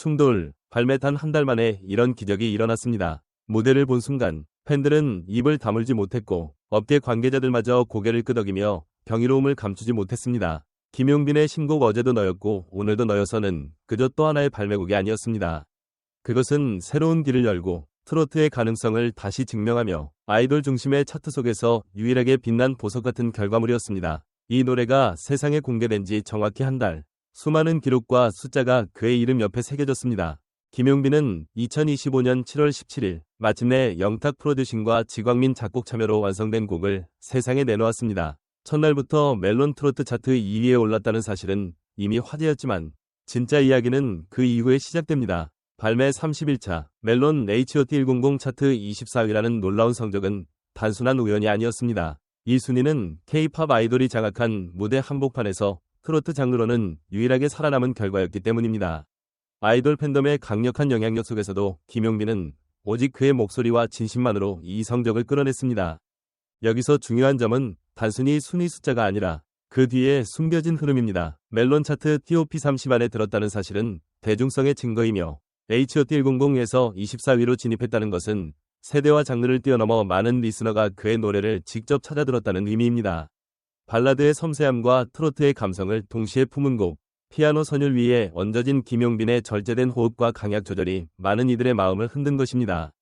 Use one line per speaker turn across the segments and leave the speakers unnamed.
충돌, 발매 단 한 달 만에 이런 기적이 일어났습니다. 무대를 본 순간 팬들은 입을 다물지 못했고 업계 관계자들마저 고개를 끄덕이며 경이로움을 감추지 못했습니다. 김용빈의 신곡 어제도 너였고 오늘도 너여서는 그저 또 하나의 발매곡이 아니었습니다. 그것은 새로운 길을 열고 트로트의 가능성을 다시 증명하며 아이돌 중심의 차트 속에서 유일하게 빛난 보석 같은 결과물이었습니다. 이 노래가 세상에 공개된 지 정확히 한 달, 수많은 기록과 숫자가 그의 이름 옆에 새겨졌습니다. 김용빈은 2025년 7월 17일 마침내 영탁 프로듀싱과 지광민 작곡 참여로 완성된 곡을 세상에 내놓았습니다. 첫날부터 멜론 트로트 차트 2위에 올랐다는 사실은 이미 화제였지만 진짜 이야기는 그 이후에 시작됩니다. 발매 31차 멜론 HOT100 차트 24위라는 놀라운 성적은 단순한 우연이 아니었습니다. 이 순위는 K-팝 아이돌이 장악한 무대 한복판에서 트로트 장르로는 유일하게 살아남은 결과였기 때문입니다. 아이돌 팬덤의 강력한 영향력 속에서도 김용빈은 오직 그의 목소리와 진심만으로 이 성적을 끌어냈습니다. 여기서 중요한 점은 단순히 순위 숫자가 아니라 그 뒤에 숨겨진 흐름입니다. 멜론 차트 TOP30 안에 들었다는 사실은 대중성의 증거이며 HOT100에서 24위로 진입했다는 것은 세대와 장르를 뛰어넘어 많은 리스너가 그의 노래를 직접 찾아 들었다는 의미입니다. 발라드의 섬세함과 트로트의 감성을 동시에 품은 곡, 피아노 선율 위에 얹어진 김용빈의 절제된 호흡과 강약 조절이 많은 이들의 마음을 흔든 것입니다.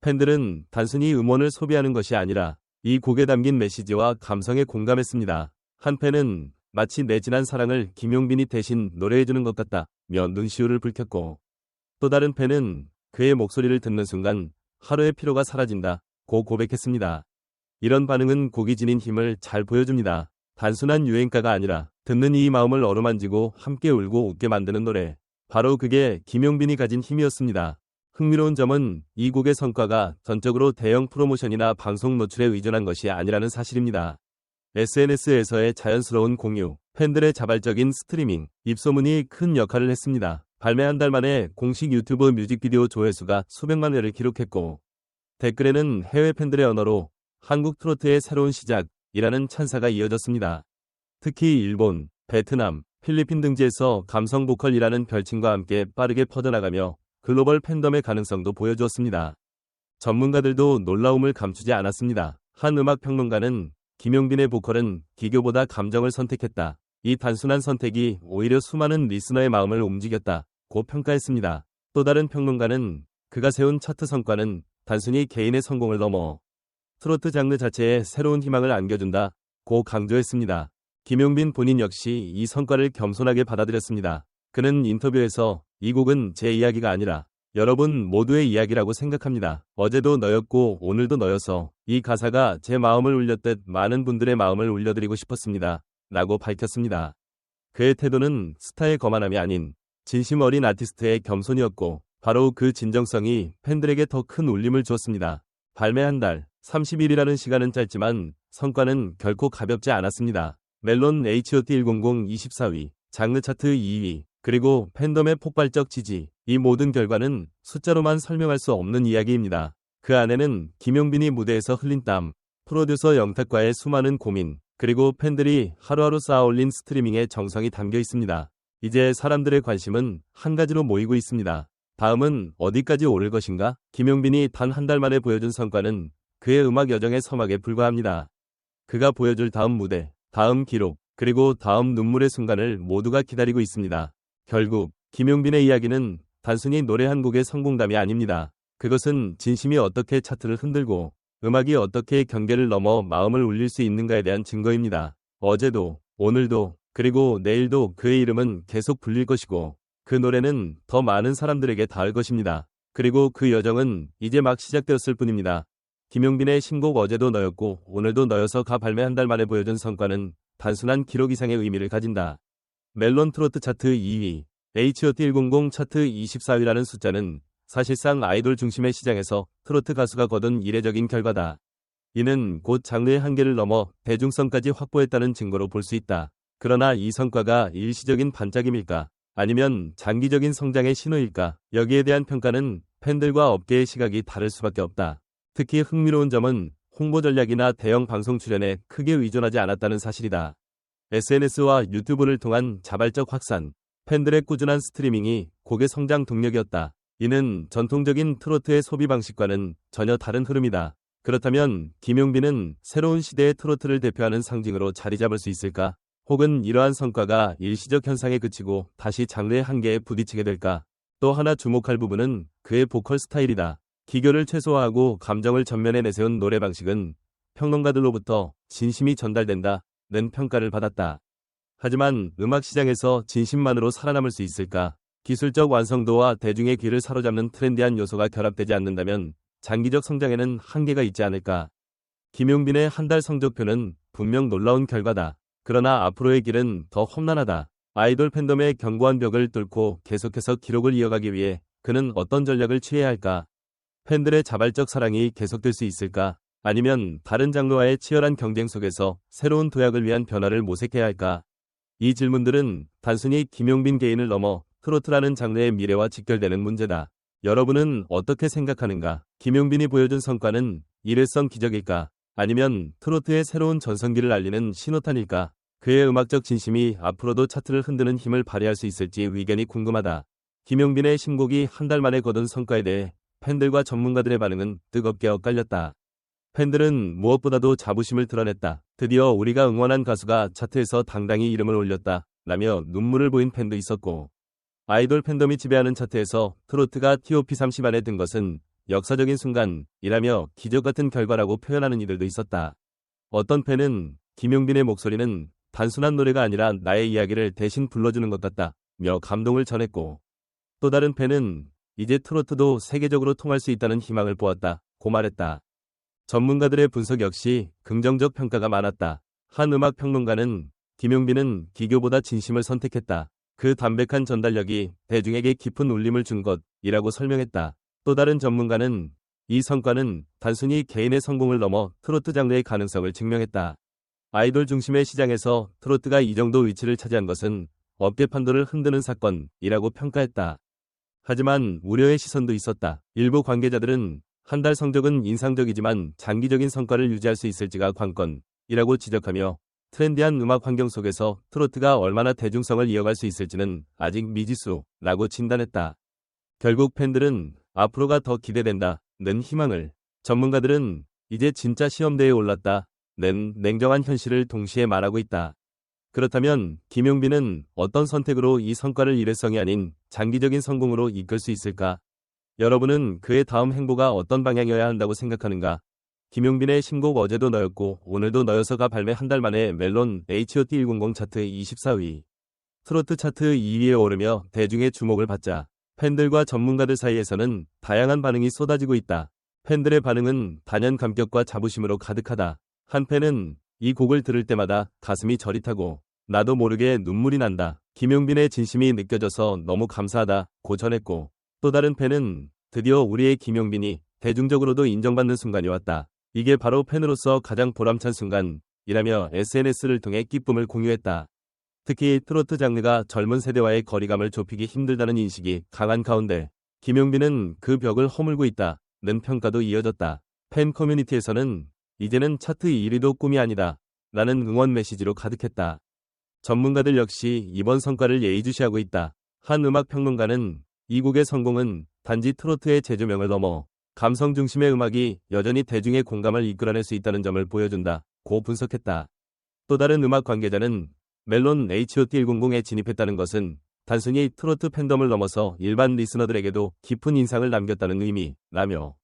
팬들은 단순히 음원을 소비하는 것이 아니라 이 곡에 담긴 메시지와 감성에 공감했습니다. 한 팬은 마치 내 지난 사랑을 김용빈이 대신 노래해주는 것 같다며 눈시울을 붉혔고, 또 다른 팬은 그의 목소리를 듣는 순간 하루의 피로가 사라진다고 고백했습니다. 이런 반응은 곡이 지닌 힘을 잘 보여줍니다. 단순한 유행가가 아니라 듣는 이 마음을 어루만지고 함께 울고 웃게 만드는 노래. 바로 그게 김용빈이 가진 힘이었습니다. 흥미로운 점은 이 곡의 성과가 전적으로 대형 프로모션이나 방송 노출에 의존한 것이 아니라는 사실입니다. SNS에서의 자연스러운 공유, 팬들의 자발적인 스트리밍, 입소문이 큰 역할을 했습니다. 발매 한 달 만에 공식 유튜브 뮤직비디오 조회수가 수백만 회를 기록했고, 댓글에는 해외 팬들의 언어로 한국 트로트의 새로운 시작이라는 찬사가 이어졌습니다. 특히 일본, 베트남, 필리핀 등지에서 감성 보컬이라는 별칭과 함께 빠르게 퍼져나가며 글로벌 팬덤의 가능성도 보여주었습니다. 전문가들도 놀라움을 감추지 않았습니다. 한 음악평론가는 김용빈의 보컬은 기교보다 감정을 선택했다. 이 단순한 선택이 오히려 수많은 리스너의 마음을 움직였다고 평가했습니다. 또 다른 평론가는 그가 세운 차트 성과는 단순히 개인의 성공을 넘어 트로트 장르 자체에 새로운 희망을 안겨준다고 강조했습니다. 김용빈 본인 역시 이 성과를 겸손하게 받아들였습니다. 그는 인터뷰에서 이 곡은 제 이야기가 아니라 여러분 모두의 이야기라고 생각합니다. 어제도 너였고 오늘도 너여서 이 가사가 제 마음을 울렸듯 많은 분들의 마음을 울려드리고 싶었습니다. 라고 밝혔습니다. 그의 태도는 스타의 거만함이 아닌 진심 어린 아티스트의 겸손이었고 바로 그 진정성이 팬들에게 더 큰 울림을 주었습니다. 발매 한 달, 30일이라는 시간은 짧지만 성과는 결코 가볍지 않았습니다. 멜론 HOT100 24위, 장르 차트 2위, 그리고 팬덤의 폭발적 지지, 이 모든 결과는 숫자로만 설명할 수 없는 이야기입니다. 그 안에는 김용빈이 무대에서 흘린 땀, 프로듀서 영탁과의 수많은 고민, 그리고 팬들이 하루하루 쌓아올린 스트리밍의 정성이 담겨 있습니다. 이제 사람들의 관심은 한 가지로 모이고 있습니다. 다음은 어디까지 오를 것인가? 김용빈이 단 한 달 만에 보여준 성과는 그의 음악 여정의 서막에 불과합니다. 그가 보여줄 다음 무대, 다음 기록, 그리고 다음 눈물의 순간을 모두가 기다리고 있습니다. 결국 김용빈의 이야기는 단순히 노래 한 곡의 성공담이 아닙니다. 그것은 진심이 어떻게 차트를 흔들고 음악이 어떻게 경계를 넘어 마음을 울릴 수 있는가에 대한 증거입니다. 어제도, 오늘도, 그리고 내일도 그의 이름은 계속 불릴 것이고 그 노래는 더 많은 사람들에게 닿을 것입니다. 그리고 그 여정은 이제 막 시작되었을 뿐입니다. 김용빈의 신곡 어제도 너였고 오늘도 너여서가 발매 한 달 만에 보여준 성과는 단순한 기록 이상의 의미를 가진다. 멜론 트로트 차트 2위, HOT100 차트 24위라는 숫자는 사실상 아이돌 중심의 시장에서 트로트 가수가 거둔 이례적인 결과다. 이는 곧 장르의 한계를 넘어 대중성까지 확보했다는 증거로 볼 수 있다. 그러나 이 성과가 일시적인 반짝임일까? 아니면 장기적인 성장의 신호일까? 여기에 대한 평가는 팬들과 업계의 시각이 다를 수밖에 없다. 특히 흥미로운 점은 홍보 전략이나 대형 방송 출연에 크게 의존하지 않았다는 사실이다. SNS와 유튜브를 통한 자발적 확산, 팬들의 꾸준한 스트리밍이 곡의 성장 동력이었다. 이는 전통적인 트로트의 소비 방식과는 전혀 다른 흐름이다. 그렇다면 김용빈은 새로운 시대의 트로트를 대표하는 상징으로 자리 잡을 수 있을까? 혹은 이러한 성과가 일시적 현상에 그치고 다시 장르의 한계에 부딪히게 될까? 또 하나 주목할 부분은 그의 보컬 스타일이다. 기교를 최소화하고 감정을 전면에 내세운 노래 방식은 평론가들로부터 진심이 전달된다는 평가를 받았다. 하지만 음악 시장에서 진심만으로 살아남을 수 있을까? 기술적 완성도와 대중의 귀를 사로잡는 트렌디한 요소가 결합되지 않는다면 장기적 성장에는 한계가 있지 않을까? 김용빈의 한 달 성적표는 분명 놀라운 결과다. 그러나 앞으로의 길은 더 험난하다. 아이돌 팬덤의 견고한 벽을 뚫고 계속해서 기록을 이어가기 위해 그는 어떤 전략을 취해야 할까? 팬들의 자발적 사랑이 계속될 수 있을까? 아니면 다른 장르와의 치열한 경쟁 속에서 새로운 도약을 위한 변화를 모색해야 할까? 이 질문들은 단순히 김용빈 개인을 넘어 트로트라는 장르의 미래와 직결되는 문제다. 여러분은 어떻게 생각하는가? 김용빈이 보여준 성과는 일회성 기적일까? 아니면 트로트의 새로운 전성기를 알리는 신호탄일까? 그의 음악적 진심이 앞으로도 차트를 흔드는 힘을 발휘할 수 있을지 의견이 궁금하다. 김용빈의 신곡이 한 달 만에 거둔 성과에 대해 팬들과 전문가들의 반응은 뜨겁게 엇갈렸다. 팬들은 무엇보다도 자부심을 드러냈다. 드디어 우리가 응원한 가수가 차트에서 당당히 이름을 올렸다. 라며 눈물을 보인 팬도 있었고, 아이돌 팬덤이 지배하는 차트에서 트로트가 TOP30 안에 든 것은 역사적인 순간이라며 기적 같은 결과라고 표현하는 이들도 있었다. 어떤 팬은 김용빈의 목소리는 단순한 노래가 아니라 나의 이야기를 대신 불러주는 것 같다며 감동을 전했고, 또 다른 팬은 이제 트로트도 세계적으로 통할 수 있다는 희망을 보았다고 말했다. 전문가들의 분석 역시 긍정적 평가가 많았다. 한 음악 평론가는 김용빈은 기교보다 진심을 선택했다. 그 담백한 전달력이 대중에게 깊은 울림을 준 것이라고 설명했다. 또 다른 전문가는 이 성과는 단순히 개인의 성공을 넘어 트로트 장르의 가능성을 증명했다. 아이돌 중심의 시장에서 트로트가 이 정도 위치를 차지한 것은 업계 판도를 흔드는 사건이라고 평가했다. 하지만 우려의 시선도 있었다. 일부 관계자들은 한 달 성적은 인상적이지만 장기적인 성과를 유지할 수 있을지가 관건이라고 지적하며 트렌디한 음악 환경 속에서 트로트가 얼마나 대중성을 이어갈 수 있을지는 아직 미지수라고 진단했다. 결국 팬들은 앞으로가 더 기대된다는 희망을, 전문가들은 이제 진짜 시험대에 올랐다는 냉정한 현실을 동시에 말하고 있다. 그렇다면 김용빈은 어떤 선택으로 이 성과를 일회성이 아닌 장기적인 성공으로 이끌 수 있을까? 여러분은 그의 다음 행보가 어떤 방향이어야 한다고 생각하는가? 김용빈의 신곡 어제도 너였고 오늘도 너여서가 발매 한 달 만에 멜론 HOT 100 차트 24위, 트로트 차트 2위에 오르며 대중의 주목을 받자 팬들과 전문가들 사이에서는 다양한 반응이 쏟아지고 있다. 팬들의 반응은 단연 감격과 자부심으로 가득하다. 한 팬은 이 곡을 들을 때마다 가슴이 저릿하고 나도 모르게 눈물이 난다. 김용빈의 진심이 느껴져서 너무 감사하다고 전했고, 또 다른 팬은 드디어 우리의 김용빈이 대중적으로도 인정받는 순간이 왔다. 이게 바로 팬으로서 가장 보람찬 순간이라며 SNS를 통해 기쁨을 공유했다. 특히 트로트 장르가 젊은 세대와의 거리감을 좁히기 힘들다는 인식이 강한 가운데 김용빈은 그 벽을 허물고 있다는 평가도 이어졌다. 팬 커뮤니티에서는 이제는 차트 1위도 꿈이 아니다 라는 응원 메시지로 가득했다. 전문가들 역시 이번 성과를 예의주시하고 있다. 한 음악 평론가는 이 곡의 성공은 단지 트로트의 재조명을 넘어 감성 중심의 음악이 여전히 대중의 공감을 이끌어낼 수 있다는 점을 보여준다고 분석했다. 또 다른 음악 관계자는 멜론 HOT 100에 진입했다는 것은 단순히 트로트 팬덤을 넘어서 일반 리스너들에게도 깊은 인상을 남겼다는 의미라며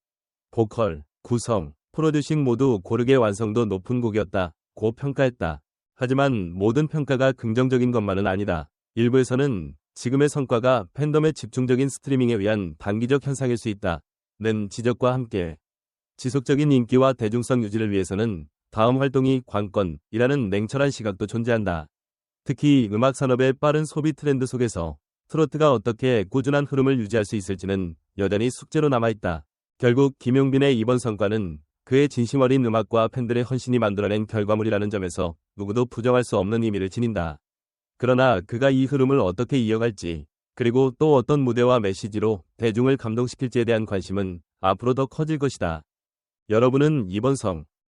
보컬, 구성, 프로듀싱 모두 고르게 완성도 높은 곡이었다고 평가했다. 하지만 모든 평가가 긍정적인 것만은 아니다. 일부에서는 지금의 성과가 팬덤의 집중적인 스트리밍에 의한 단기적 현상일 수 있다는 지적과 함께 지속적인 인기와 대중성 유지를 위해서는 다음 활동이 관건이라는 냉철한 시각도 존재한다. 특히 음악 산업의 빠른 소비 트렌드 속에서 트로트가 어떻게 꾸준한 흐름을 유지할 수 있을지는 여전히 숙제로 남아있다. 결국 김용빈의 이번 성과는 그의 진심 어린 음악과 팬들의 헌신이 만들어낸 결과물이라는 점에서 누구도 부정할 수 없는 의미를 지닌다. 그러나 그가 이 흐름을 어떻게 이어갈지, 그리고 또 어떤 무대와 메시지로 대중을 감동시킬지에 대한 관심은 앞으로 더 커질 것이다. 여러분은 이번